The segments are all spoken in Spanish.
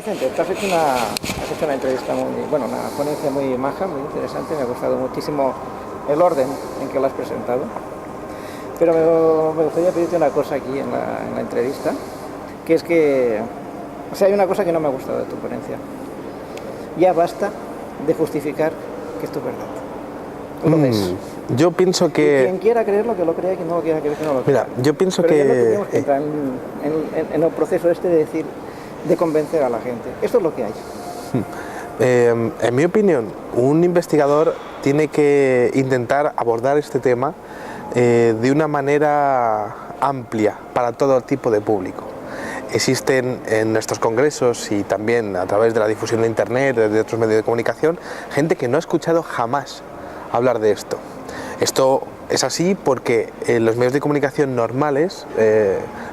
Vicente, has hecho una entrevista una ponencia muy maja, muy interesante, me ha gustado muchísimo el orden en que lo has presentado. Pero me gustaría pedirte una cosa aquí en la entrevista, que es que, hay una cosa que no me ha gustado de tu ponencia. Ya basta de justificar que es tu verdad. Lo ves. Yo pienso que... Y quien quiera creerlo, que lo crea, y quien no lo quiera creer, que no lo crea. Mira, yo pienso Pero que... ya no teníamos que entrar en el proceso de convencer a la gente. Esto es lo que hay. En mi opinión, un investigador tiene que intentar abordar este tema de una manera amplia para todo tipo de público. Existen en nuestros congresos y también a través de la difusión de internet, de otros medios de comunicación, gente que no ha escuchado jamás hablar de esto. Esto es así porque los medios de comunicación normales,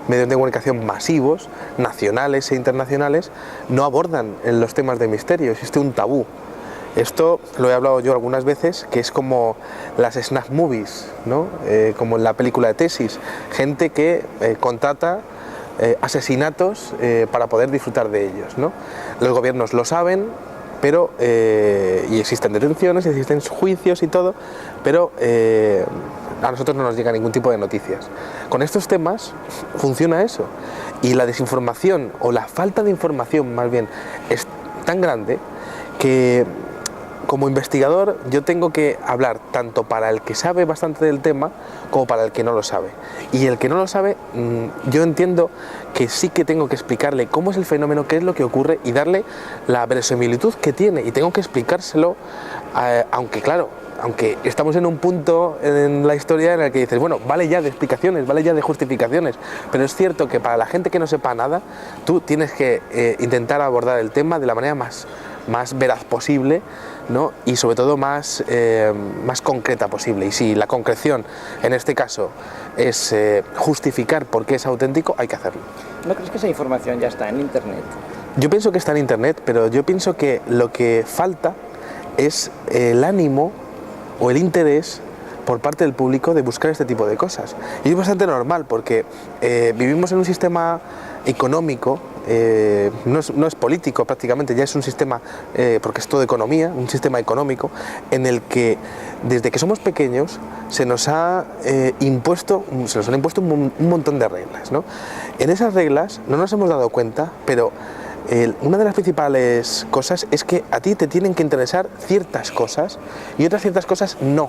medios de comunicación masivos, nacionales e internacionales, no abordan los temas de misterio, existe un tabú. Esto lo he hablado yo algunas veces, que es como las snuff movies, ¿no? Como en la película de Tesis, gente que contrata asesinatos para poder disfrutar de ellos, ¿no? Los gobiernos lo saben, pero y existen detenciones, existen juicios y todo, pero a nosotros no nos llega ningún tipo de noticias. Con estos temas funciona eso, y la desinformación o la falta de información más bien es tan grande que como investigador yo tengo que hablar tanto para el que sabe bastante del tema como para el que no lo sabe. Y el que no lo sabe, yo entiendo que sí que tengo que explicarle cómo es el fenómeno, qué es lo que ocurre y darle la verosimilitud que tiene. Y tengo que explicárselo, aunque claro, aunque estamos en un punto en la historia en el que dices, bueno, vale ya de explicaciones, vale ya de justificaciones, pero es cierto que para la gente que no sepa nada, tú tienes que intentar abordar el tema de la manera más veraz posible, ¿no? Y sobre todo más concreta posible. Y si la concreción en este caso es justificar por qué es auténtico, hay que hacerlo. ¿No crees que esa información ya está en internet? Yo pienso que está en internet, pero yo pienso que lo que falta es el ánimo o el interés por parte del público de buscar este tipo de cosas. Y es bastante normal porque vivimos en un sistema económico, no es político prácticamente, ya es un sistema, porque es todo economía, un sistema económico en el que desde que somos pequeños se nos han impuesto un montón de reglas, ¿no? En esas reglas no nos hemos dado cuenta, pero una de las principales cosas es que a ti te tienen que interesar ciertas cosas y otras ciertas cosas no.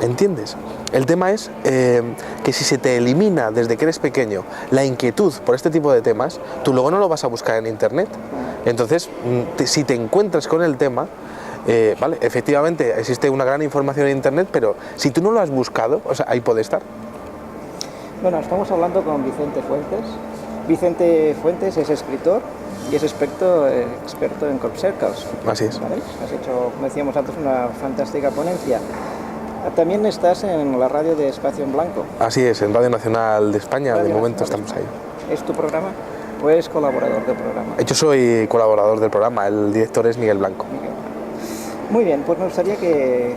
¿Entiendes? El tema es que si se te elimina desde que eres pequeño la inquietud por este tipo de temas, tú luego no lo vas a buscar en internet. Entonces, si te encuentras con el tema, vale, efectivamente existe una gran información en internet, pero si tú no lo has buscado, o sea, ahí puede estar. Bueno, estamos hablando con Vicente Fuentes. Vicente Fuentes es escritor y es experto en crop circles. Así es. ¿Vale? Has hecho, como decíamos antes, una fantástica ponencia. También estás en la radio de Espacio en Blanco. Así es, en Radio Nacional de España, de momento estamos ahí. ¿Es tu programa o eres colaborador del programa? Yo soy colaborador del programa, el director es Miguel Blanco. Muy bien, pues me gustaría que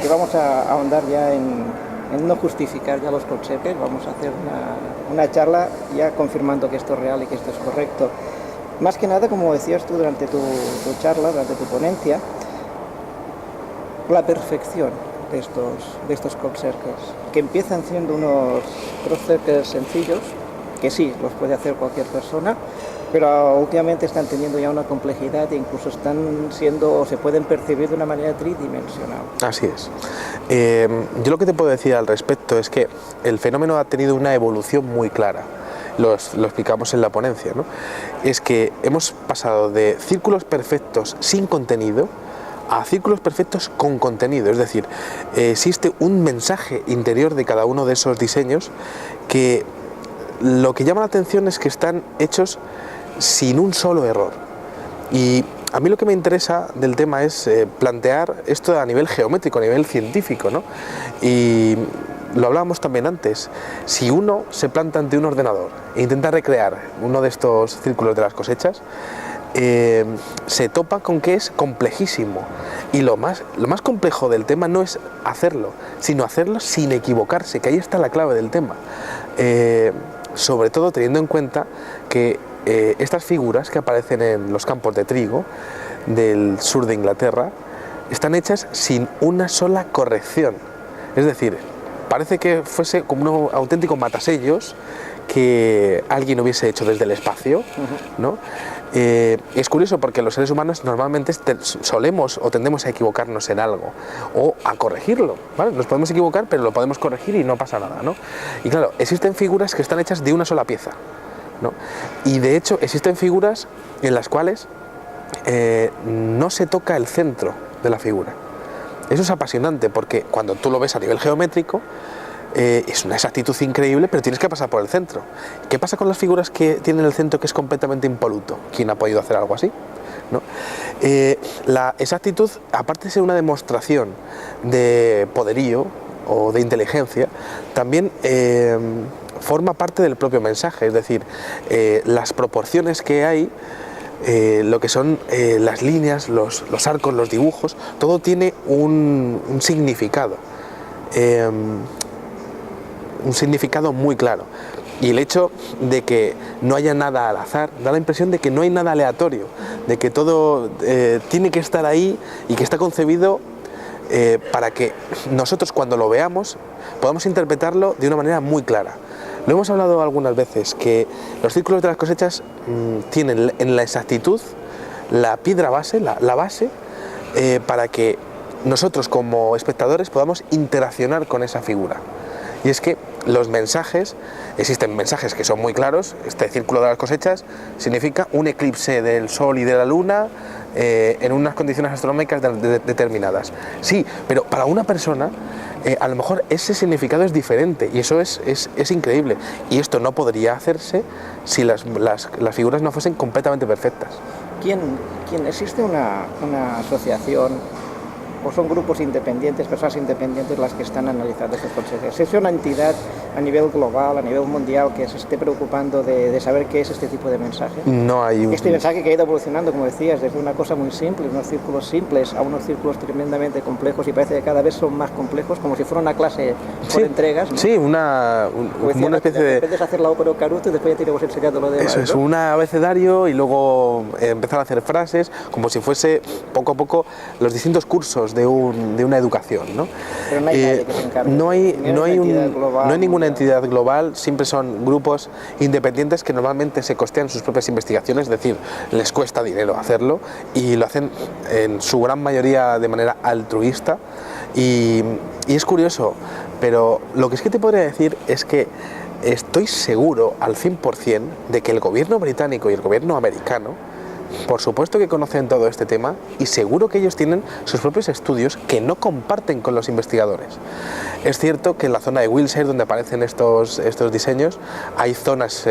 vamos a ahondar ya en no justificar ya los conceptos, vamos a hacer una charla ya confirmando que esto es real y que esto es correcto. Más que nada, como decías tú durante tu charla, durante tu ponencia, la perfección de estos crop circles, que empiezan siendo unos crop circles sencillos, que sí, los puede hacer cualquier persona, pero últimamente están teniendo ya una complejidad e incluso están siendo o se pueden percibir de una manera tridimensional. Así es. Yo lo que te puedo decir al respecto es que el fenómeno ha tenido una evolución muy clara. Lo explicamos en la ponencia, ¿no? Es que hemos pasado de círculos perfectos sin contenido a círculos perfectos con contenido, es decir, existe un mensaje interior de cada uno de esos diseños que lo que llama la atención es que están hechos sin un solo error. Y a mí lo que me interesa del tema es plantear esto a nivel geométrico, a nivel científico, ¿no? Y lo hablábamos también antes, si uno se planta ante un ordenador e intenta recrear uno de estos círculos de las cosechas, se topa con que es complejísimo, y lo más complejo del tema no es hacerlo, sino hacerlo sin equivocarse, que ahí está la clave del tema, sobre todo teniendo en cuenta que estas figuras que aparecen en los campos de trigo del sur de Inglaterra están hechas sin una sola corrección. Es decir, parece que fuese como un auténtico matasellos que alguien hubiese hecho desde el espacio, ¿no? Es curioso porque los seres humanos normalmente solemos o tendemos a equivocarnos en algo o a corregirlo, ¿vale? Nos podemos equivocar, pero lo podemos corregir y no pasa nada, ¿no? Y claro, existen figuras que están hechas de una sola pieza, ¿no? Y de hecho existen figuras en las cuales no se toca el centro de la figura. Eso es apasionante porque cuando tú lo ves a nivel geométrico es una exactitud increíble, pero tienes que pasar por el centro. ¿Qué pasa con las figuras que tienen el centro que es completamente impoluto? ¿Quién ha podido hacer algo así? ¿No? La exactitud, aparte de ser una demostración de poderío o de inteligencia, también forma parte del propio mensaje, es decir, las proporciones que hay, lo que son las líneas, los arcos, los dibujos, todo tiene un significado. Un significado muy claro, y el hecho de que no haya nada al azar da la impresión de que no hay nada aleatorio, de que todo tiene que estar ahí y que está concebido para que nosotros cuando lo veamos podamos interpretarlo de una manera muy clara. Lo hemos hablado algunas veces, que los círculos de las cosechas tienen en la exactitud la piedra base, la base, para que nosotros como espectadores podamos interaccionar con esa figura. Y es que los mensajes, existen mensajes que son muy claros. Este círculo de las cosechas significa un eclipse del Sol y de la Luna en unas condiciones astronómicas determinadas. Sí, pero para una persona a lo mejor ese significado es diferente, y eso es increíble. Y esto no podría hacerse si las figuras no fuesen completamente perfectas. ¿Existe una asociación o son grupos independientes, personas independientes las que están analizando estos conceptos? ¿Es una entidad a nivel global, a nivel mundial, que se esté preocupando de saber qué es este tipo de mensaje? No hay un... Este mensaje que ha ido evolucionando, como decías, desde una cosa muy simple, unos círculos simples, a unos círculos tremendamente complejos, y parece que cada vez son más complejos, como si fuera una clase por entregas, ¿no? Sí, una especie de... Puedes hacer la ópera Caruto y después ya te iremos enseñando lo demás. Eso es, ¿no? Un abecedario, y luego empezar a hacer frases, como si fuese poco a poco los distintos cursos de una educación, ¿no? Pero no hay nadie que se encargue. No hay ninguna entidad global, siempre son grupos independientes que normalmente se costean sus propias investigaciones, es decir, les cuesta dinero hacerlo y lo hacen en su gran mayoría de manera altruista, y es curioso, pero lo que sí que te podría decir es que estoy seguro al 100% de que el gobierno británico y el gobierno americano, por supuesto que conocen todo este tema, y seguro que ellos tienen sus propios estudios que no comparten con los investigadores. Es cierto que en la zona de Wiltshire, donde aparecen estos diseños, hay zonas,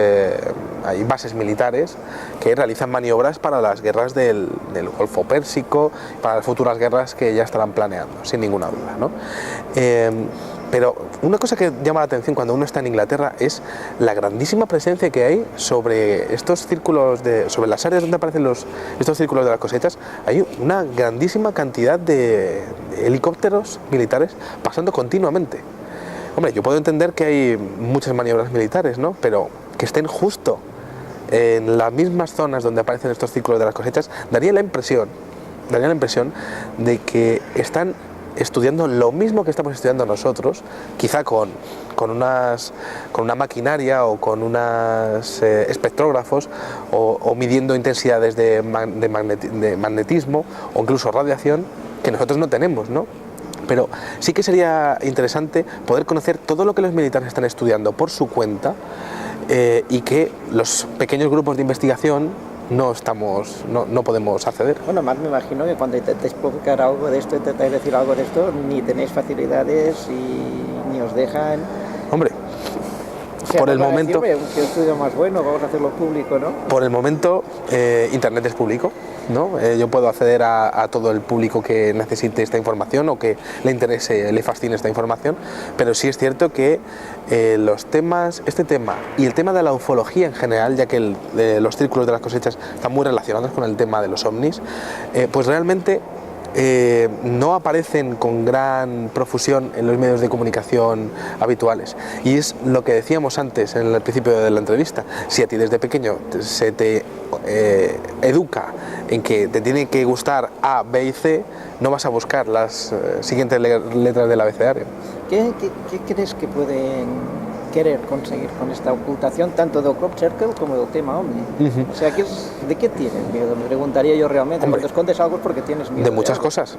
hay bases militares que realizan maniobras para las guerras del Golfo Pérsico, para las futuras guerras que ya estarán planeando, sin ninguna duda, ¿no? Pero una cosa que llama la atención cuando uno está en Inglaterra es la grandísima presencia que hay sobre estos círculos, sobre las áreas donde aparecen estos círculos de las cosechas. Hay una grandísima cantidad de helicópteros militares pasando continuamente. Hombre, yo puedo entender que hay muchas maniobras militares, ¿no? Pero que estén justo en las mismas zonas donde aparecen estos círculos de las cosechas daría la impresión de que están estudiando lo mismo que estamos estudiando nosotros, quizá con una maquinaria o con unos espectrógrafos o midiendo intensidades de magnetismo o incluso radiación que nosotros no tenemos, ¿no? Pero sí que sería interesante poder conocer todo lo que los militares están estudiando por su cuenta, y que los pequeños grupos de investigación no podemos acceder. Bueno, más me imagino que cuando intentéis publicar algo de esto, intentáis decir algo de esto, ni tenéis facilidades y ni os dejan. Hombre, o sea, por el momento... Decir, un estudio más bueno, vamos a hacerlo público, ¿no? Por el momento, Internet es público, ¿no? Yo puedo acceder a todo el público que necesite esta información o que le interese, le fascine esta información, pero sí es cierto que este tema y el tema de la ufología en general, ya que los círculos de las cosechas están muy relacionados con el tema de los ovnis, pues realmente no aparecen con gran profusión en los medios de comunicación habituales. Y es lo que decíamos antes en el principio de la entrevista. Si a ti desde pequeño se te educa en que te tiene que gustar A, B y C, no vas a buscar las siguientes letras del abecedario. ¿Qué crees que pueden querer conseguir con esta ocultación tanto del crop circle como del tema OVNI? O sea, ¿de qué tienes miedo? Me preguntaría yo realmente. Cuando escondes algo es porque tienes miedo. De muchas cosas.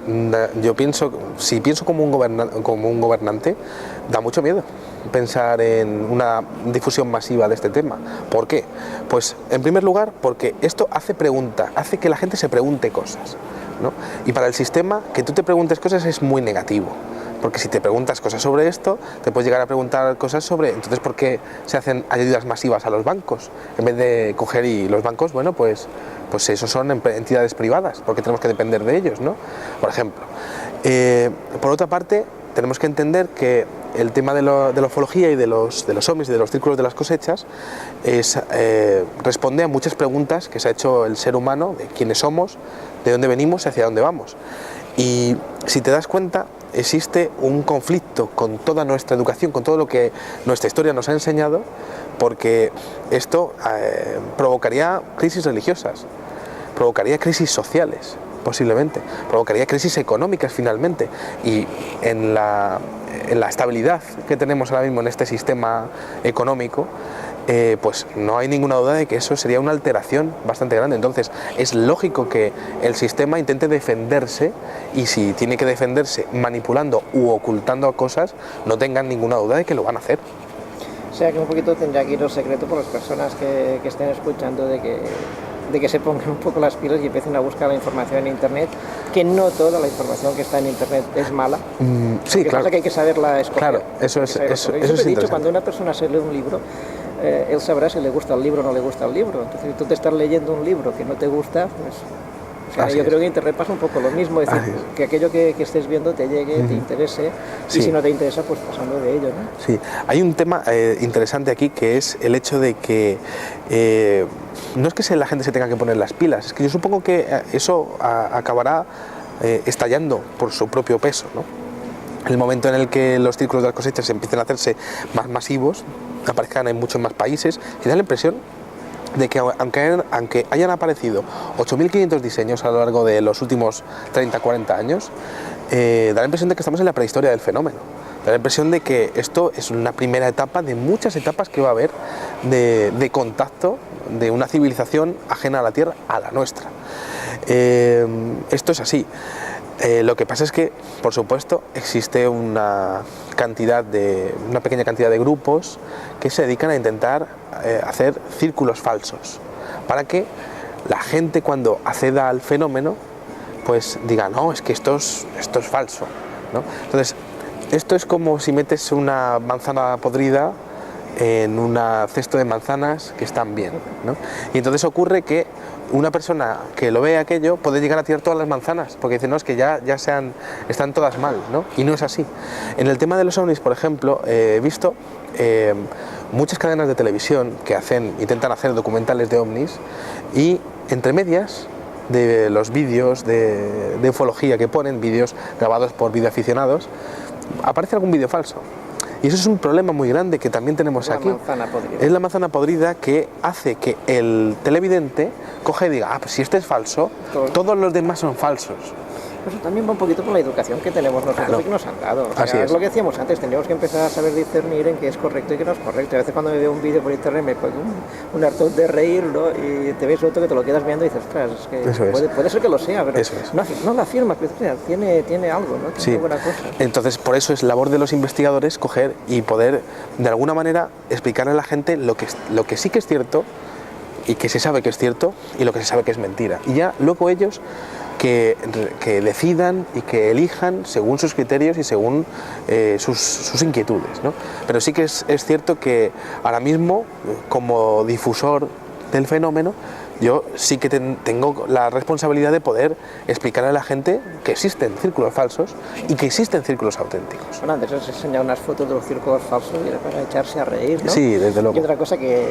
Yo pienso, si pienso como un gobernante, da mucho miedo pensar en una difusión masiva de este tema. ¿Por qué? Pues en primer lugar porque esto hace que la gente se pregunte cosas, ¿no? Y para el sistema que tú te preguntes cosas es muy negativo. Porque si te preguntas cosas sobre esto, te puedes llegar a preguntar cosas sobre, entonces, ¿por qué se hacen ayudas masivas a los bancos? En vez de coger y los bancos, bueno, pues esos son entidades privadas, porque tenemos que depender de ellos, ¿no? Por ejemplo. Por otra parte, tenemos que entender que el tema de la ufología y de los ovnis y de los círculos de las cosechas responde a muchas preguntas que se ha hecho el ser humano, de quiénes somos, de dónde venimos y hacia dónde vamos. Y si te das cuenta, existe un conflicto con toda nuestra educación, con todo lo que nuestra historia nos ha enseñado, porque esto provocaría crisis religiosas, provocaría crisis sociales, posiblemente, provocaría crisis económicas finalmente, y en la estabilidad que tenemos ahora mismo en este sistema económico, pues no hay ninguna duda de que eso sería una alteración bastante grande. Entonces es lógico que el sistema intente defenderse, y si tiene que defenderse manipulando u ocultando cosas, no tengan ninguna duda de que lo van a hacer. O sea que un poquito tendría que ir el secreto por las personas que estén escuchando, de que se pongan un poco las pilas y empiecen a buscar la información en internet, que no toda la información que está en internet es mala. Sí, claro. Pasa que hay que saberla escoger. Claro, eso es interesante. Cuando una persona se lee un libro, él sabrá si le gusta el libro o no le gusta el libro. Entonces, si tú te estás leyendo un libro que no te gusta, pues... O sea, yo creo que internet pasa un poco lo mismo, es decir, que aquello que estés viendo te llegue, te interese, y si no te interesa, pues pasando de ello, ¿no? Sí, hay un tema interesante aquí, que es el hecho de que no es que la gente se tenga que poner las pilas, es que yo supongo que eso acabará estallando por su propio peso, ¿no? En el momento en el que los círculos de las cosechas empiecen a hacerse más masivos, aparezcan en muchos más países, y da la impresión de que aunque hayan aparecido 8.500 diseños a lo largo de los últimos 30-40 años, da la impresión de que estamos en la prehistoria del fenómeno. Da la impresión de que esto es una primera etapa de muchas etapas que va a haber de contacto de una civilización ajena a la Tierra a la nuestra. Esto es así. Lo que pasa es que, por supuesto, existe una pequeña cantidad de grupos que se dedican a intentar hacer círculos falsos, para que la gente, cuando acceda al fenómeno, pues diga, no, es que esto es falso, ¿no? Entonces, esto es como si metes una manzana podrida en un cesto de manzanas que están bien, ¿no? Y entonces ocurre que una persona que lo ve aquello puede llegar a tirar todas las manzanas, porque dice, no, es que ya están todas mal, ¿no? Y no es así. En el tema de los ovnis, por ejemplo, he visto muchas cadenas de televisión que intentan hacer documentales de ovnis, y entre medias de los vídeos de ufología que ponen, vídeos grabados por videoaficionados, aparece algún vídeo falso. Y eso es un problema muy grande que también tenemos aquí. Es la manzana podrida que hace que el televidente coja y diga, pues si este es falso, todos los demás son falsos. Eso también va un poquito por la educación que tenemos nosotros y que nos han dado. O sea, es lo que decíamos antes, tenemos que empezar a saber discernir en qué es correcto y qué no es correcto. A veces cuando me veo un vídeo por internet me pongo un harto de reír, ¿no? Y te ves otro que te lo quedas viendo y dices, ostras, es que puede ser que lo sea, pero no lo afirma, pero tiene algo, ¿no? Tiene buena cosa. Entonces, por eso es labor de los investigadores coger y poder, de alguna manera, explicarle a la gente lo que sí que es cierto, y que se sabe que es cierto, y lo que se sabe que es mentira. Y ya luego ellos que decidan y que elijan según sus criterios y según sus inquietudes, ¿no? Pero sí que es cierto que ahora mismo, como difusor del fenómeno, yo sí que tengo la responsabilidad de poder explicar a la gente que existen círculos falsos y que existen círculos auténticos. Bueno, antes os he enseñado unas fotos de los círculos falsos y era para echarse a reír, ¿no? Sí, desde luego. Y otra cosa que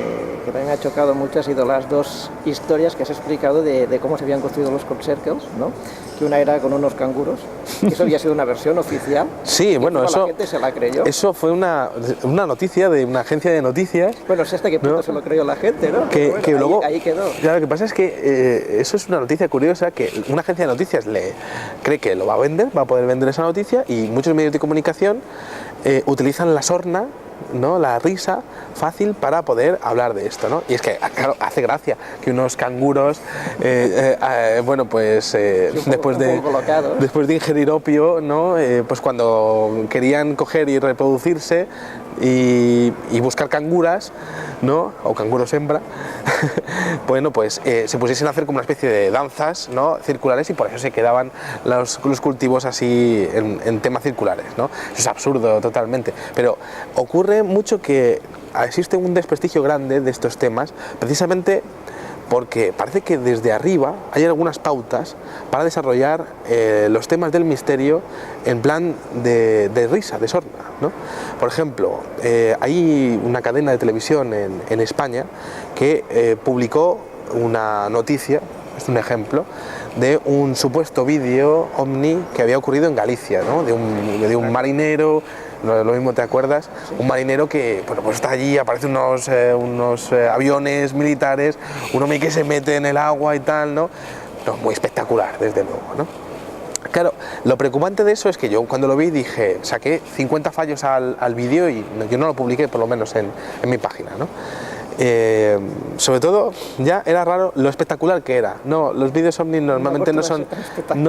también me ha chocado mucho ha sido las dos historias que has explicado de cómo se habían construido los crop circles, ¿no? que una era con unos canguros, eso había sido una versión oficial. Sí, bueno, la gente se la creyó. Eso fue una noticia de una agencia de noticias. Bueno, sé hasta qué punto se lo creyó la gente, ¿no? Que bueno, luego, ahí quedó. Ya, lo que pasa es que eso es una noticia curiosa, que una agencia de noticias cree que lo va a vender, va a poder vender esa noticia, y muchos medios de comunicación utilizan la sorna, ¿no?, la risa fácil para poder hablar de esto, ¿no? Y es que, claro, hace gracia que unos canguros, bueno, pues después de ingerir opio, ¿no?, pues cuando querían coger y reproducirse y buscar canguras, ¿no?, o canguros hembra, bueno, pues se pusiesen a hacer como una especie de danzas, ¿no?, circulares, y por eso se quedaban los cultivos así en temas circulares, ¿no? Eso es absurdo totalmente, pero ocurre mucho que existe un desprestigio grande de estos temas, precisamente porque parece que desde arriba hay algunas pautas para desarrollar los temas del misterio en plan de risa, de sorna, ¿no? Por ejemplo, hay una cadena de televisión en España que publicó una noticia, es un ejemplo, de un supuesto vídeo ovni que había ocurrido en Galicia, ¿no?, de un marinero. Lo mismo, ¿te acuerdas? Sí. Un marinero que, bueno, pues está allí, aparecen unos aviones militares, un hombre que se mete en el agua y tal, ¿no? No, muy espectacular, desde luego, ¿no? Claro, lo preocupante de eso es que yo cuando lo vi dije, saqué 50 fallos al vídeo y yo no lo publiqué, por lo menos en mi página, ¿no? Sobre todo ya era raro lo espectacular que era. No, los vídeos ovni normalmente no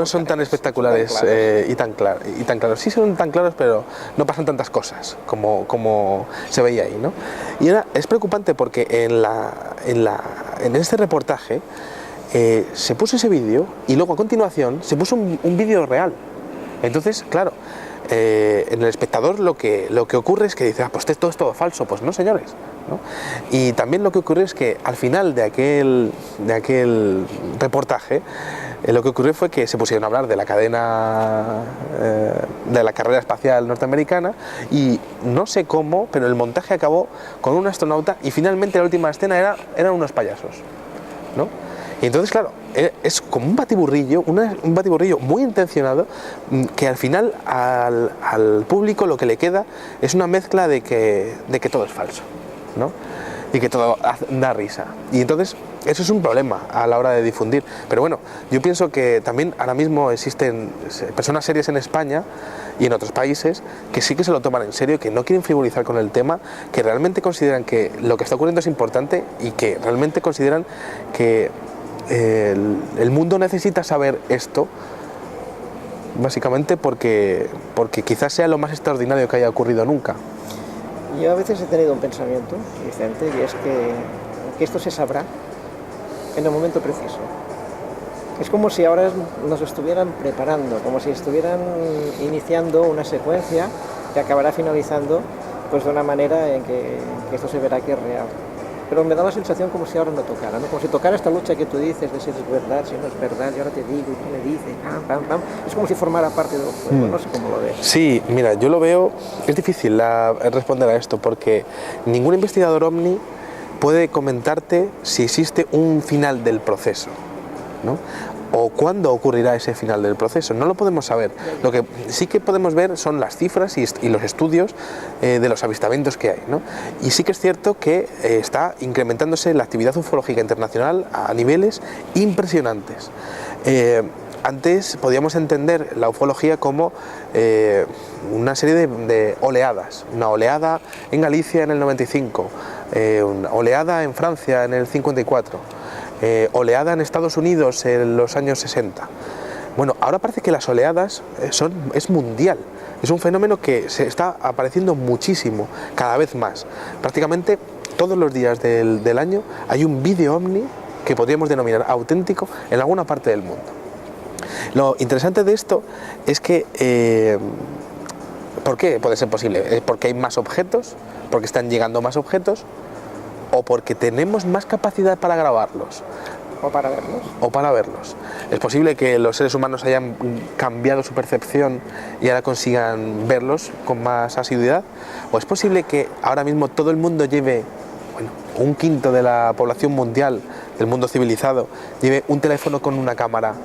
son tan espectaculares y tan claros. Sí son tan claros, pero no pasan tantas cosas como se veía ahí, ¿no? Y es preocupante porque en este reportaje se puso ese vídeo y luego a continuación se puso un vídeo real. Entonces, claro, en el espectador lo que ocurre es que dice, pues esto es todo falso. Pues no, señores, ¿no? Y también lo que ocurrió es que al final de aquel reportaje lo que ocurrió fue que se pusieron a hablar de la cadena de la carrera espacial norteamericana, y no sé cómo, pero el montaje acabó con un astronauta y finalmente la última escena eran unos payasos, ¿no? Y entonces, claro, es como un batiburrillo muy intencionado, que al final al público lo que le queda es una mezcla de que todo es falso, ¿no?, y que todo da risa. Y entonces eso es un problema a la hora de difundir. Pero bueno, yo pienso que también ahora mismo existen personas serias en España y en otros países que sí que se lo toman en serio, que no quieren frivolizar con el tema, que realmente consideran que lo que está ocurriendo es importante y que realmente consideran que el mundo necesita saber esto, básicamente porque quizás sea lo más extraordinario que haya ocurrido nunca. Yo a veces he tenido un pensamiento, Vicente, y es que esto se sabrá en el momento preciso. Es como si ahora nos estuvieran preparando, como si estuvieran iniciando una secuencia que acabará finalizando pues de una manera en que esto se verá que es real. Pero me da la sensación como si ahora no tocara, ¿no? Como si tocara esta lucha que tú dices de si es verdad, si no es verdad, yo ahora te digo y tú me dices, pam, pam, pam. Es como si formara parte del juego, no sé cómo lo ves. Sí, mira, yo lo veo, es difícil responder a esto, porque ningún investigador ovni puede comentarte si existe un final del proceso, ¿no?, o cuándo ocurrirá ese final del proceso. No lo podemos saber. Lo que sí que podemos ver son las cifras y los estudios de los avistamientos que hay, ¿no? Y sí que es cierto que está incrementándose la actividad ufológica internacional a niveles impresionantes. Antes podíamos entender la ufología como una serie de oleadas. Una oleada en Galicia en el 95, una oleada en Francia en el 54, oleada en Estados Unidos en los años 60. Bueno, ahora parece que las oleadas es mundial. Es un fenómeno que se está apareciendo muchísimo, cada vez más. Prácticamente todos los días del año hay un vídeo ovni que podríamos denominar auténtico en alguna parte del mundo. Lo interesante de esto es que, ¿por qué puede ser posible? ¿Es porque hay más objetos? ¿Porque están llegando más objetos? ¿O porque tenemos más capacidad para grabarlos? ¿O para verlos? O para verlos. ¿Es posible que los seres humanos hayan cambiado su percepción y ahora consigan verlos con más asiduidad? ¿O es posible que ahora mismo todo el mundo lleve, bueno, un quinto de la población mundial, del mundo civilizado, lleve un teléfono con una cámara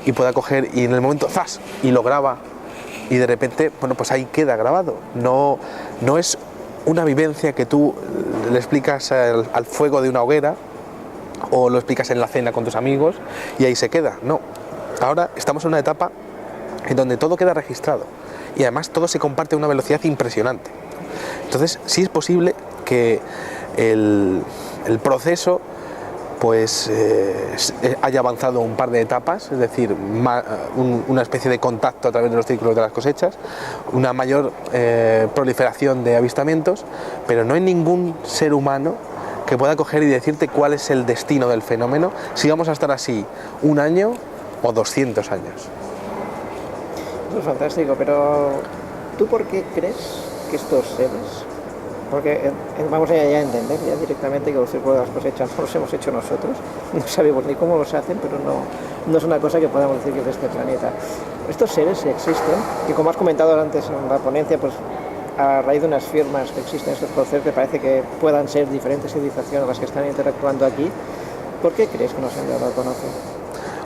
y pueda coger y en el momento ¡zas! Y lo graba y de repente, bueno, pues ahí queda grabado. No es una vivencia que tú le explicas al fuego de una hoguera o lo explicas en la cena con tus amigos y ahí se queda. No, ahora estamos en una etapa en donde todo queda registrado y además todo se comparte a una velocidad impresionante. Entonces sí es posible que el proceso pues haya avanzado un par de etapas, es decir, una especie de contacto a través de los círculos de las cosechas, una mayor proliferación de avistamientos, pero no hay ningún ser humano que pueda coger y decirte cuál es el destino del fenómeno, si vamos a estar así 1 año o 200 años. Eso es fantástico, pero ¿tú por qué crees que estos seres, porque vamos a ya entender ya directamente que los círculos de las cosechas no los hemos hecho nosotros, no sabemos ni cómo los hacen, pero no es una cosa que podamos decir que es de este planeta. Estos seres existen, y como has comentado antes en la ponencia, pues a raíz de unas firmas que existen estos procesos, que parece que puedan ser diferentes civilizaciones las que están interactuando aquí. ¿Por qué crees que nos han dado a conocer?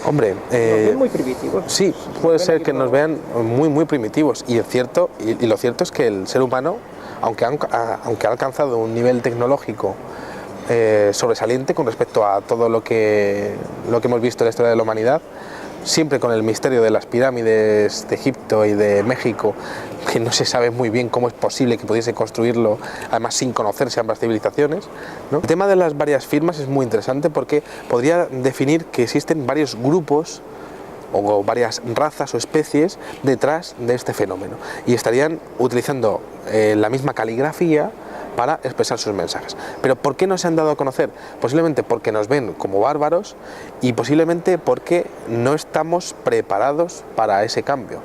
Hombre, nos ven muy primitivos. Sí, puede ser que nos vean muy primitivos, y es cierto, y lo cierto es que el ser humano, aunque ha alcanzado un nivel tecnológico sobresaliente con respecto a todo lo que hemos visto en la historia de la humanidad, siempre con el misterio de las pirámides de Egipto y de México, que no se sabe muy bien cómo es posible que pudiese construirlo, además sin conocerse ambas civilizaciones, ¿no? El tema de las varias firmas es muy interesante porque podría definir que existen varios grupos o varias razas o especies detrás de este fenómeno y estarían utilizando la misma caligrafía para expresar sus mensajes. Pero ¿por qué no se han dado a conocer? Posiblemente porque nos ven como bárbaros y posiblemente porque no estamos preparados para ese cambio.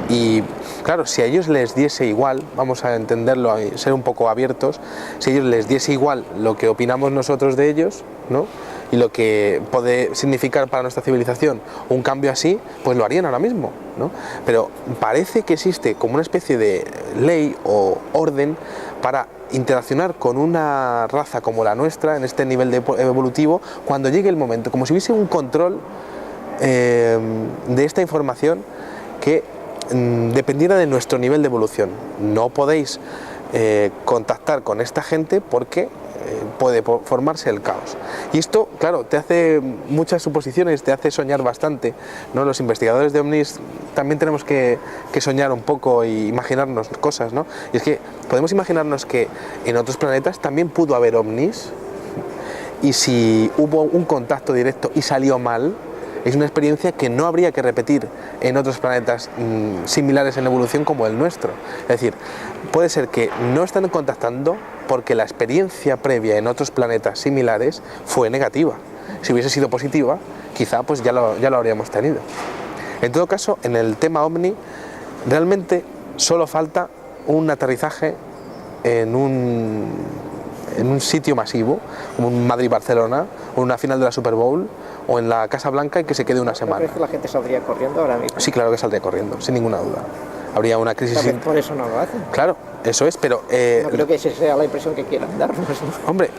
Y claro, si a ellos les diese igual, vamos a entenderlo, a ser un poco abiertos, si a ellos les diese igual lo que opinamos nosotros de ellos, ¿no?, y lo que puede significar para nuestra civilización un cambio así, pues lo harían ahora mismo, ¿no? Pero parece que existe como una especie de ley o orden para interaccionar con una raza como la nuestra en este nivel evolutivo cuando llegue el momento, como si hubiese un control de esta información que dependiera de nuestro nivel de evolución. No podéis contactar con esta gente porque puede formarse el caos. Y esto, claro, te hace muchas suposiciones, te hace soñar bastante, ¿no? Los investigadores de ovnis también tenemos que soñar un poco e imaginarnos cosas, ¿no? Y es que podemos imaginarnos que en otros planetas también pudo haber ovnis, y si hubo un contacto directo y salió mal, es una experiencia que no habría que repetir en otros planetas similares en evolución como el nuestro. Es decir, puede ser que no están contactando porque la experiencia previa en otros planetas similares fue negativa. Si hubiese sido positiva, quizá pues ya lo habríamos tenido. En todo caso, en el tema OVNI, realmente solo falta un aterrizaje en un sitio masivo, como un Madrid-Barcelona, o una final de la Super Bowl, o en la Casa Blanca, y que se quede una semana. ¿Crees que la gente saldría corriendo ahora mismo? Sí, claro que saldría corriendo, sin ninguna duda. Habría una crisis. Tal vez por eso no lo hacen. Claro, eso es, pero no creo que esa sea la impresión que quieran darnos, ¿no? Hombre,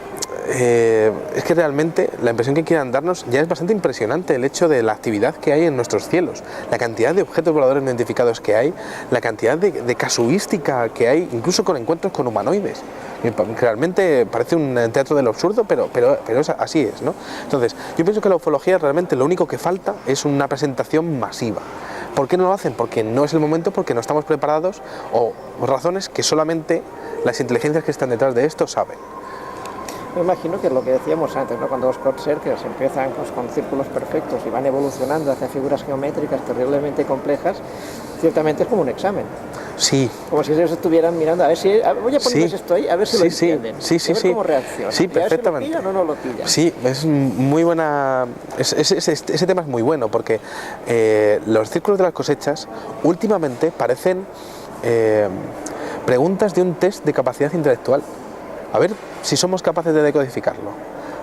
es que realmente la impresión que quieran darnos ya es bastante impresionante, el hecho de la actividad que hay en nuestros cielos, la cantidad de objetos voladores no identificados que hay, la cantidad de casuística que hay, incluso con encuentros con humanoides. Realmente parece un teatro del absurdo, pero así es, ¿no? Entonces, yo pienso que la ufología realmente lo único que falta es una presentación masiva. ¿Por qué no lo hacen? Porque no es el momento, porque no estamos preparados, o razones que solamente las inteligencias que están detrás de esto saben. Me imagino que es lo que decíamos antes, ¿no? Cuando los concertos empiezan pues, con círculos perfectos y van evolucionando hacia figuras geométricas terriblemente complejas, ciertamente es como un examen. Sí. Como si ellos estuvieran mirando, a ver si voy a ponerles esto ahí, a ver si lo entienden. Sí, a ver cómo reaccionan. Sí, perfectamente. Si lo pillan o no lo pillan. Sí, es muy buena. Ese tema es muy bueno porque los círculos de las cosechas últimamente parecen preguntas de un test de capacidad intelectual. A ver si somos capaces de decodificarlo.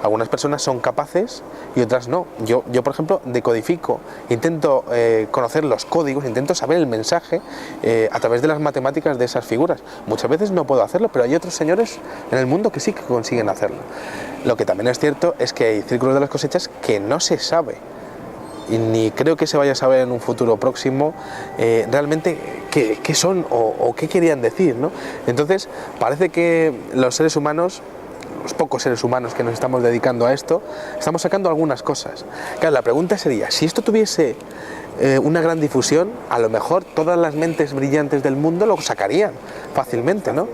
Algunas personas son capaces y otras no. Yo por ejemplo, decodifico, intento conocer los códigos, intento saber el mensaje a través de las matemáticas de esas figuras. Muchas veces no puedo hacerlo, pero hay otros señores en el mundo que sí que consiguen hacerlo. Lo que también es cierto es que hay círculos de las cosechas que no se sabe y ni creo que se vaya a saber en un futuro próximo realmente qué son o qué querían decir, ¿no? Entonces parece que los seres humanos, los pocos seres humanos que nos estamos dedicando a esto, estamos sacando algunas cosas. Claro, la pregunta sería, si esto tuviese una gran difusión, a lo mejor todas las mentes brillantes del mundo lo sacarían fácilmente, ¿no?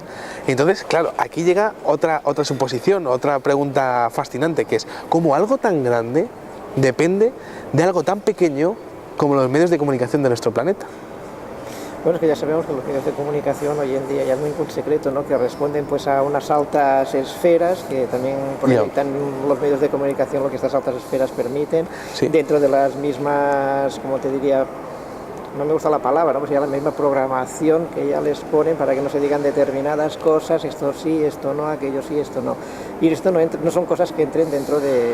Entonces, claro, aquí llega otra suposición, otra pregunta fascinante, que es cómo algo tan grande depende de algo tan pequeño como los medios de comunicación de nuestro planeta. Bueno, es que ya sabemos que los medios de comunicación hoy en día ya no hay ningún secreto, ¿no? Que responden pues a unas altas esferas que también proyectan los medios de comunicación lo que estas altas esferas permiten, sí, dentro de las mismas, como te diría, no me gusta la palabra, ¿no? Pues ya la misma programación que ya les ponen para que no se digan determinadas cosas, esto sí, esto no, aquello sí, esto no. Y esto no son cosas que entren dentro de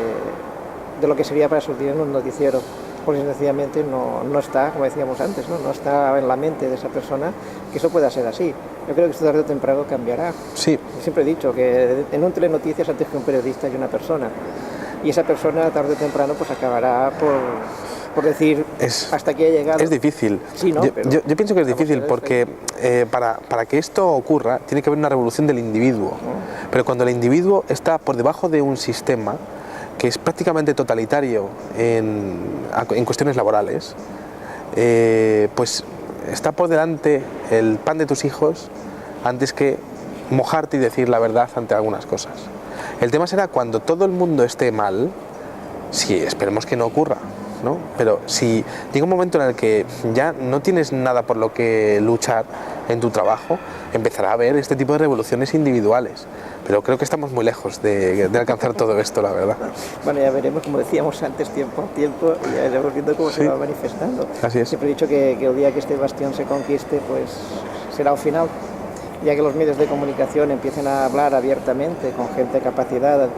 lo que sería para surtir en un noticiero, porque sencillamente no está, como decíamos antes, no está en la mente de esa persona que eso pueda ser así. Yo creo que esto tarde o temprano cambiará. Sí. Yo siempre he dicho que en un telenoticias antes que un periodista hay una persona, y esa persona tarde o temprano pues acabará por decir hasta aquí ha llegado. Es difícil. Sí, ¿no? Yo pienso que es difícil porque para que esto ocurra tiene que haber una revolución del individuo. Pero cuando el individuo está por debajo de un sistema que es prácticamente totalitario en cuestiones laborales, pues está por delante el pan de tus hijos antes que mojarte y decir la verdad ante algunas cosas. El tema será cuando todo el mundo esté mal, sí, esperemos que no ocurra, ¿no? Pero si llega un momento en el que ya no tienes nada por lo que luchar en tu trabajo, empezará a haber este tipo de revoluciones individuales. Pero creo que estamos muy lejos de alcanzar todo esto, la verdad. Bueno, ya veremos, como decíamos antes, tiempo a tiempo, y ya iremos viendo cómo se va manifestando. Así es. Siempre he dicho que el día que este bastión se conquiste, pues será un final, ya que los medios de comunicación empiecen a hablar abiertamente con gente capacitada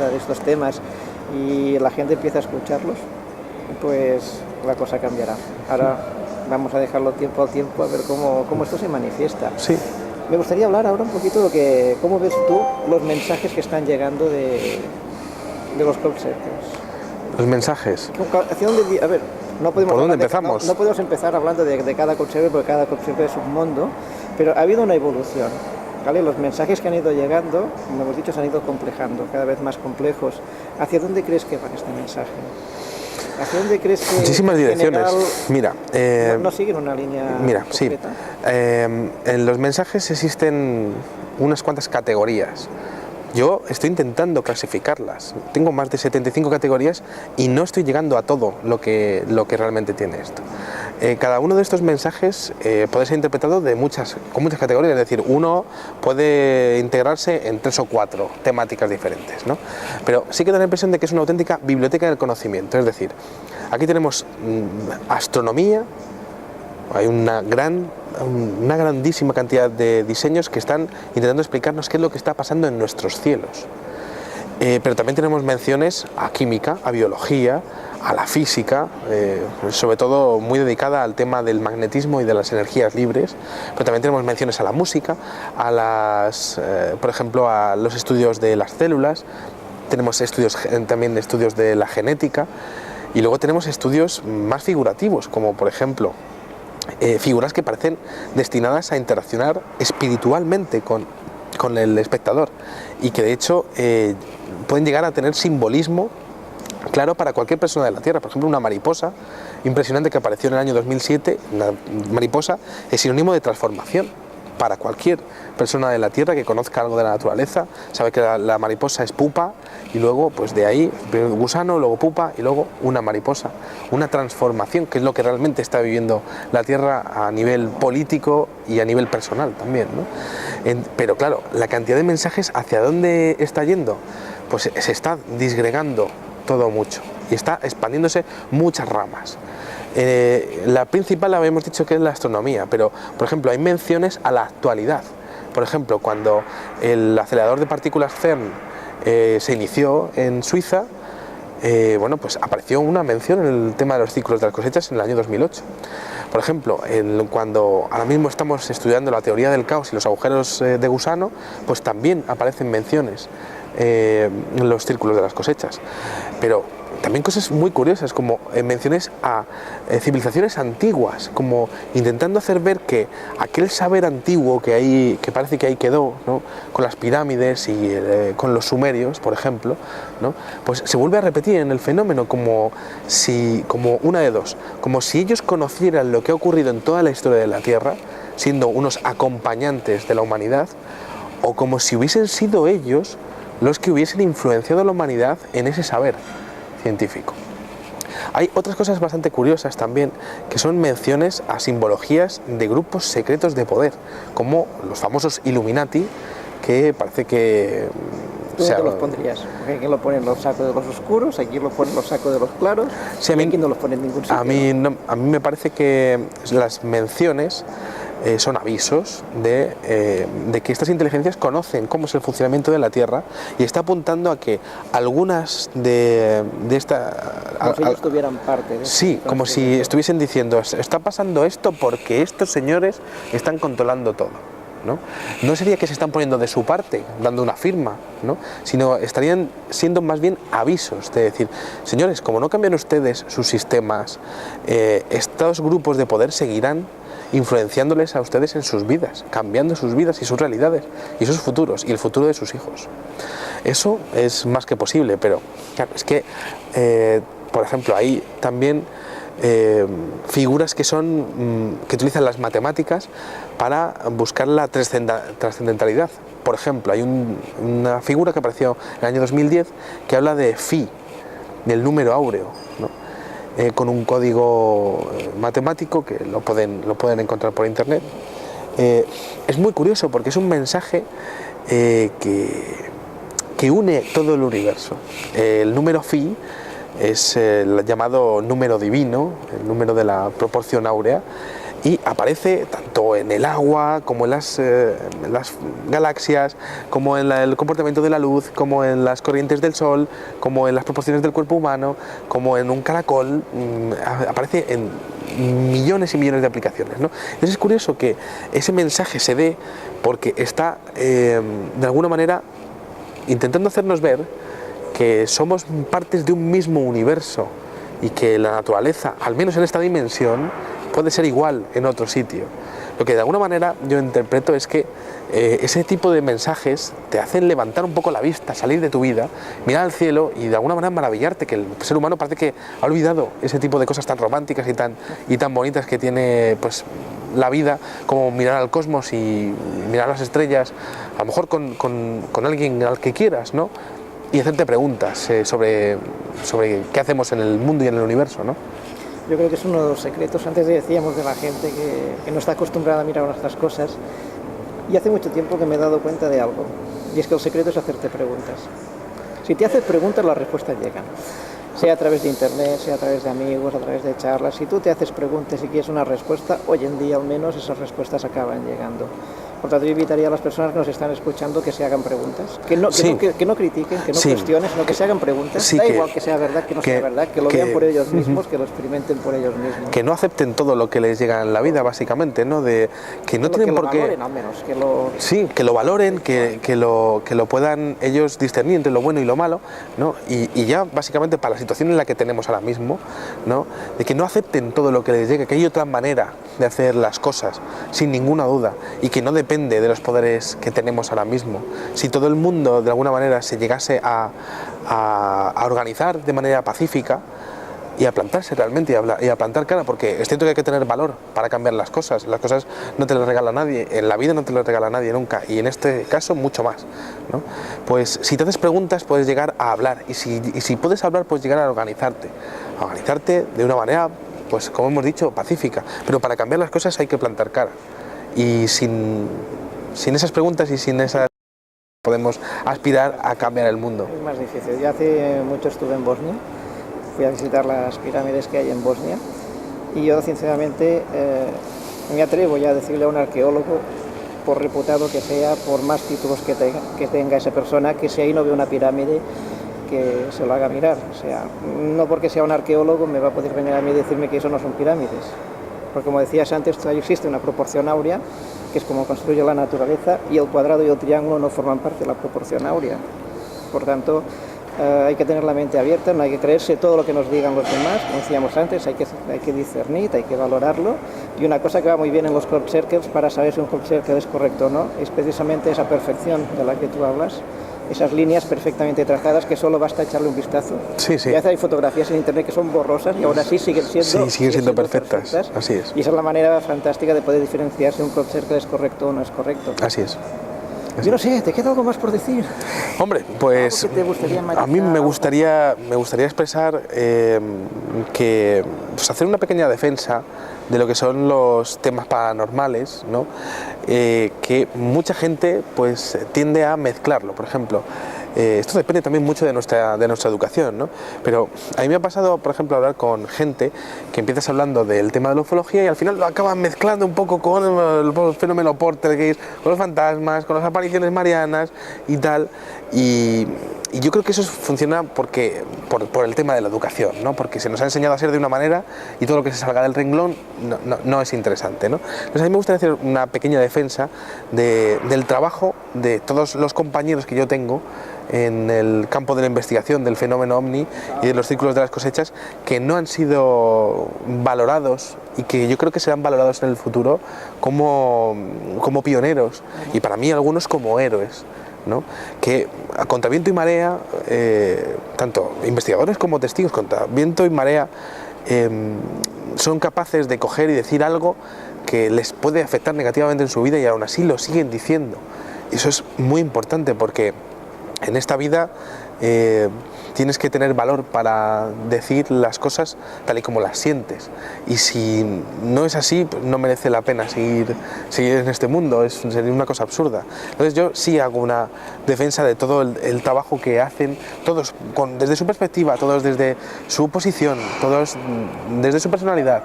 de estos temas y la gente empieza a escucharlos, pues la cosa cambiará. Ahora vamos a dejarlo tiempo al tiempo a ver cómo esto se manifiesta. Sí. Me gustaría hablar ahora un poquito de cómo ves tú los mensajes que están llegando de los call centers. Los mensajes. ¿Hacia dónde? A ver, no podemos. ¿Por dónde empezamos? No podemos empezar hablando de cada call center, porque cada call center es un mundo, pero ha habido una evolución, ¿vale? Los mensajes que han ido llegando, como hemos dicho, se han ido complejando, cada vez más complejos. ¿Hacia dónde crees que va este mensaje? ¿Hacia dónde crees que muchísimas direcciones? Mira, no siguen una línea concreta. En los mensajes existen unas cuantas categorías. Yo estoy intentando clasificarlas. Tengo más de 75 categorías y no estoy llegando a todo lo que realmente tiene esto. Cada uno de estos mensajes puede ser interpretado con muchas categorías, es decir, uno puede integrarse en 3 o 4 temáticas diferentes, ¿no? Pero sí que da la impresión de que es una auténtica biblioteca del conocimiento, es decir, aquí tenemos astronomía, hay una grandísima cantidad de diseños que están intentando explicarnos qué es lo que está pasando en nuestros cielos. Pero también tenemos menciones a química, a biología, a la física, sobre todo muy dedicada al tema del magnetismo y de las energías libres, pero también tenemos menciones a la música, por ejemplo, a los estudios de las células, tenemos también estudios de la genética, y luego tenemos estudios más figurativos, como por ejemplo figuras que parecen destinadas a interaccionar espiritualmente con el espectador y que de hecho pueden llegar a tener simbolismo claro para cualquier persona de la Tierra. Por ejemplo, una mariposa impresionante que apareció en el año 2007, una mariposa es sinónimo de transformación. Para cualquier persona de la Tierra que conozca algo de la naturaleza, sabe que la mariposa es pupa y luego pues de ahí primero gusano, luego pupa y luego una mariposa, una transformación que es lo que realmente está viviendo la Tierra a nivel político y a nivel personal también, ¿no? Pero claro, la cantidad de mensajes, ¿hacia dónde está yendo? Pues se está disgregando todo mucho y está expandiéndose muchas ramas. La principal habíamos dicho que es la astronomía, pero por ejemplo hay menciones a la actualidad. Por ejemplo, cuando el acelerador de partículas CERN se inició en Suiza, bueno, pues apareció una mención en el tema de los ciclos de las cosechas en el año 2008. Por ejemplo, cuando ahora mismo estamos estudiando la teoría del caos y los agujeros de gusano, pues también aparecen menciones en los círculos de las cosechas. Pero también cosas muy curiosas, como menciones a civilizaciones antiguas, como intentando hacer ver que aquel saber antiguo que parece que ahí quedó, ¿no? Con las pirámides y con los sumerios, por ejemplo, ¿no? Pues se vuelve a repetir en el fenómeno como una de dos, como si ellos conocieran lo que ha ocurrido en toda la historia de la Tierra, siendo unos acompañantes de la humanidad, o como si hubiesen sido ellos los que hubiesen influenciado a la humanidad en ese saber científico. Hay otras cosas bastante curiosas también, que son menciones a simbologías de grupos secretos de poder, como los famosos Illuminati, que parece que... ¿Tú dónde los pondrías? Porque aquí lo ponen los sacos de los oscuros, aquí lo ponen los sacos de los claros, sí, y aquí no los ponen en ningún sitio. A mí me parece que las menciones son avisos de que estas inteligencias conocen cómo es el funcionamiento de la Tierra y está apuntando a que algunas de estas... Como si ellos tuvieran parte de sí, como si estuviesen diciendo, está pasando esto porque estos señores están controlando todo, ¿no? No sería que se están poniendo de su parte, dando una firma, ¿no? Sino estarían siendo más bien avisos, de decir, señores, como no cambian ustedes sus sistemas, estos grupos de poder seguirán influenciándoles a ustedes en sus vidas, cambiando sus vidas y sus realidades y sus futuros y el futuro de sus hijos. Eso es más que posible, pero claro, es que, por ejemplo, hay también figuras que utilizan las matemáticas para buscar la trascendentalidad. Por ejemplo, hay una figura que apareció en el año 2010 que habla de Phi, del número áureo, ¿no? Con un código matemático que lo pueden encontrar por internet. Es muy curioso porque es un mensaje que une todo el universo. El número Phi es el llamado número divino, el número de la proporción áurea, y aparece tanto en el agua como en las galaxias, como en el comportamiento de la luz, como en las corrientes del sol, como en las proporciones del cuerpo humano, como en un caracol. Aparece en millones y millones de aplicaciones, ¿no? Entonces es curioso que ese mensaje se dé porque está de alguna manera intentando hacernos ver que somos partes de un mismo universo y que la naturaleza, al menos en esta dimensión, puede ser igual en otro sitio. Lo que de alguna manera yo interpreto es que ese tipo de mensajes te hacen levantar un poco la vista, salir de tu vida, mirar al cielo y de alguna manera maravillarte, que el ser humano parece que ha olvidado ese tipo de cosas tan románticas y tan bonitas que tiene pues la vida, como mirar al cosmos y mirar las estrellas, a lo mejor con alguien al que quieras, ¿no? Y hacerte preguntas sobre qué hacemos en el mundo y en el universo, ¿no? Yo creo que es uno de los secretos, antes decíamos de la gente que no está acostumbrada a mirar nuestras cosas, y hace mucho tiempo que me he dado cuenta de algo, y es que el secreto es hacerte preguntas. Si te haces preguntas, las respuestas llegan, sea a través de internet, sea a través de amigos, a través de charlas. Si tú te haces preguntas y quieres una respuesta, hoy en día al menos esas respuestas acaban llegando. Por tanto, yo invitaría a las personas que nos están escuchando que se hagan preguntas, que no critiquen, que no cuestionen, sino que se hagan preguntas. Da igual que sea verdad, que no sea verdad, que lo vean por ellos mismos, que lo experimenten por ellos mismos. Que no acepten todo lo que les llega en la vida, básicamente, ¿no? Que no tienen por qué... Que lo valoren al menos. Sí, que lo valoren, que lo puedan ellos discernir entre lo bueno y lo malo, ¿no? Y ya básicamente para la situación en la que tenemos ahora mismo, ¿no? De que no acepten todo lo que les llega, que hay otra manera de hacer las cosas, sin ninguna duda, y que no depende de los poderes que tenemos ahora mismo. Si todo el mundo de alguna manera se llegase a organizar de manera pacífica y a plantarse realmente y a plantar cara, porque es cierto que hay que tener valor para cambiar las cosas no te las regala nadie, en la vida no te las regala nadie nunca, y en este caso mucho más, ¿no? Pues si te haces preguntas puedes llegar a hablar, y si puedes hablar puedes llegar a organizarte de una manera, pues como hemos dicho, pacífica, pero para cambiar las cosas hay que plantar cara, y sin esas preguntas y sin esas podemos aspirar a cambiar el mundo. Es más difícil. Yo hace mucho estuve en Bosnia, fui a visitar las pirámides que hay en Bosnia, y yo sinceramente me atrevo ya a decirle a un arqueólogo, por reputado que sea, por más títulos que tenga esa persona, que si ahí no ve una pirámide, que se lo haga mirar. O sea, no porque sea un arqueólogo me va a poder venir a mí y decirme que eso no son pirámides. Porque como decías antes, ahí existe una proporción áurea, que es como construye la naturaleza, y el cuadrado y el triángulo no forman parte de la proporción áurea. Por tanto, hay que tener la mente abierta, no hay que creerse todo lo que nos digan los demás, como decíamos antes, hay que discernir, hay que valorarlo. Y una cosa que va muy bien en los crop circles para saber si un crop circle es correcto o no, es precisamente esa perfección de la que tú hablas, esas líneas perfectamente trazadas que solo basta echarle un vistazo. Sí, sí. Y a veces hay fotografías en internet que son borrosas y aún así siguen siendo perfectas. Así es. Y esa es la manera fantástica de poder diferenciar si un crop circle es correcto o no es correcto. Así es. Yo no sé, ¿te queda algo más por decir? Hombre, pues a mí me gustaría expresar que hacer una pequeña defensa de lo que son los temas paranormales, ¿no? Que mucha gente pues tiende a mezclarlo. Por ejemplo, esto depende también mucho de nuestra educación, ¿no? Pero a mí me ha pasado, por ejemplo, hablar con gente que empiezas hablando del tema de la ufología y al final lo acaban mezclando un poco con el fenómeno poltergeist, con los fantasmas, con las apariciones marianas y tal. Y yo creo que eso funciona por el tema de la educación, ¿no? Porque se nos ha enseñado a ser de una manera y todo lo que se salga del renglón no es interesante, ¿no? Entonces a mí me gustaría hacer una pequeña defensa del trabajo de todos los compañeros que yo tengo en el campo de la investigación del fenómeno OVNI y de los círculos de las cosechas, que no han sido valorados y que yo creo que serán valorados en el futuro como pioneros y para mí algunos como héroes, ¿no? Que a contra viento y marea, tanto investigadores como testigos, contra viento y marea, son capaces de coger y decir algo que les puede afectar negativamente en su vida y aún así lo siguen diciendo. Y eso es muy importante porque en esta vida tienes que tener valor para decir las cosas tal y como las sientes, y si no es así, pues no merece la pena seguir en este mundo, sería una cosa absurda. Entonces yo sí hago una defensa de todo el trabajo que hacen todos desde su perspectiva, todos desde su posición, todos desde su personalidad,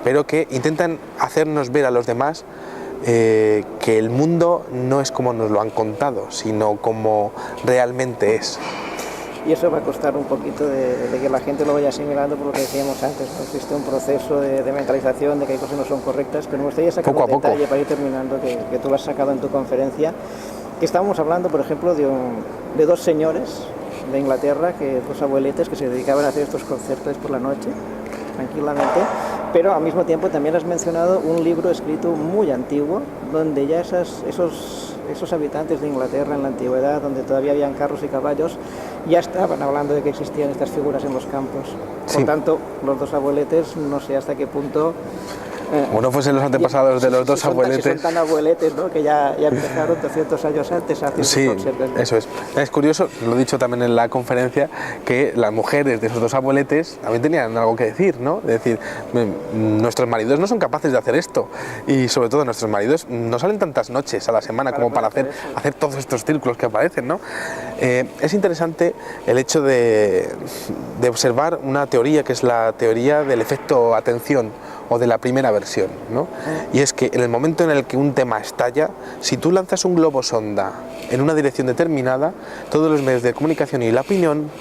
pero que intentan hacernos ver a los demás que el mundo no es como nos lo han contado, sino como realmente es. Y eso va a costar un poquito de que la gente lo vaya asimilando, por lo que decíamos antes, ¿no? Existe un proceso de mentalización, de que hay cosas que no son correctas, pero me gustaría sacar un detalle para ir terminando, que tú has sacado en tu conferencia, que estábamos hablando, por ejemplo, de dos señores de Inglaterra, dos abueletes que se dedicaban a hacer estos concertos por la noche, tranquilamente, pero al mismo tiempo también has mencionado un libro escrito muy antiguo, donde ya esos habitantes de Inglaterra en la antigüedad, donde todavía habían carros y caballos, ya estaban hablando de que existían estas figuras en los campos. Por tanto, los dos abueletes, no sé hasta qué punto... Bueno, fuesen los antepasados de los dos abueletes. Son tan abueletes, ¿no? Que ya empezaron 200 años antes a hacer sus conciertos. Eso es. Es curioso, lo he dicho también en la conferencia, que las mujeres de esos dos abueletes también tenían algo que decir, ¿no? Es decir, nuestros maridos no son capaces de hacer esto, y sobre todo nuestros maridos no salen tantas noches a la semana como para hacer todos estos círculos que aparecen, ¿no? Es interesante el hecho de observar una teoría que es la teoría del efecto atención, o de la primera versión, ¿no? Y es que en el momento en el que un tema estalla, si tú lanzas un globo sonda en una dirección determinada, todos los medios de comunicación y la opinión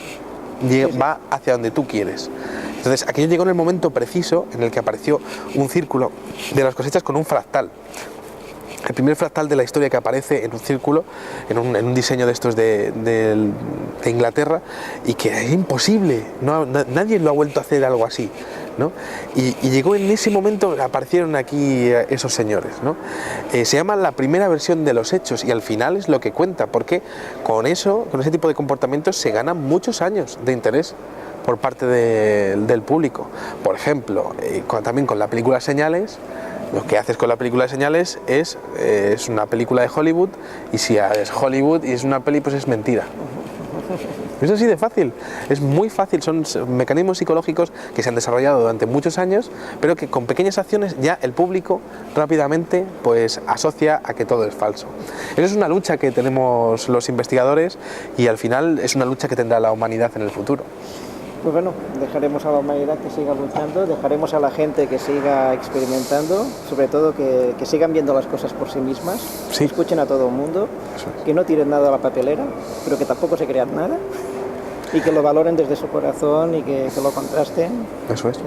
va hacia donde tú quieres. Entonces aquello llegó en el momento preciso en el que apareció un círculo de las cosechas con un fractal. El primer fractal de la historia que aparece en un círculo, en un diseño de estos de Inglaterra, y que es imposible, nadie lo ha vuelto a hacer algo así, ¿no? Y llegó en ese momento, aparecieron aquí esos señores, ¿no? Se llama la primera versión de los hechos y al final es lo que cuenta, porque con ese tipo de comportamientos se ganan muchos años de interés por parte del público. Por ejemplo, también con la película Señales. Lo que haces con la película de Señales es una película de Hollywood, y si es Hollywood y es una peli, pues es mentira. Es así de fácil, es muy fácil, son mecanismos psicológicos que se han desarrollado durante muchos años, pero que con pequeñas acciones ya el público rápidamente pues asocia a que todo es falso. Esa es una lucha que tenemos los investigadores y al final es una lucha que tendrá la humanidad en el futuro. Pues bueno, dejaremos a la humanidad que siga luchando, dejaremos a la gente que siga experimentando, sobre todo que sigan viendo las cosas por sí mismas, que escuchen a todo el mundo, que no tiren nada a la papelera, pero que tampoco se crean nada. y que lo valoren desde su corazón y que lo contrasten. Eso es.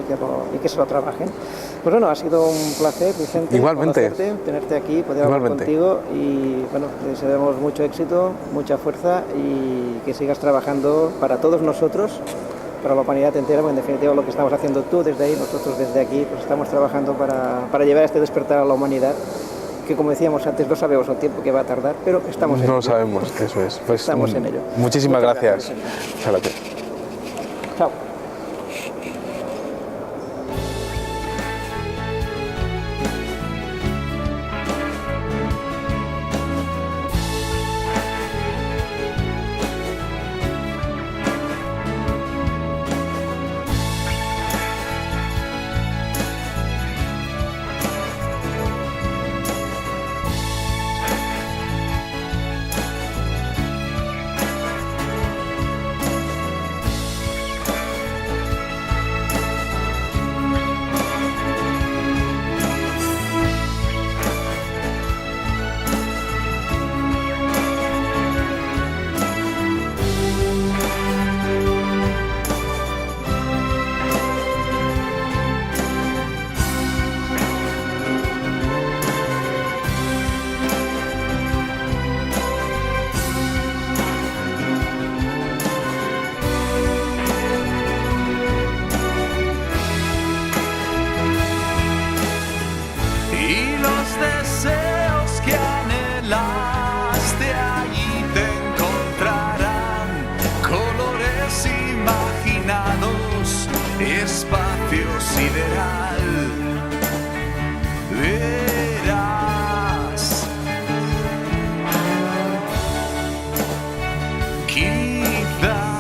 Y que se lo trabajen. Pues bueno, ha sido un placer, Vicente, igualmente, tenerte aquí, poder hablar contigo y bueno, te deseamos mucho éxito, mucha fuerza y que sigas trabajando para todos nosotros, para la humanidad entera, porque en definitiva lo que estamos haciendo tú desde ahí, nosotros desde aquí, pues estamos trabajando para llevar este despertar a la humanidad, que como decíamos antes, no sabemos el tiempo que va a tardar, pero estamos en ello. No lo sabemos, eso es. Pues, estamos en ello. Muchísimas gracias. Muchas gracias. Chao. Espacio sideral, verás, quizás,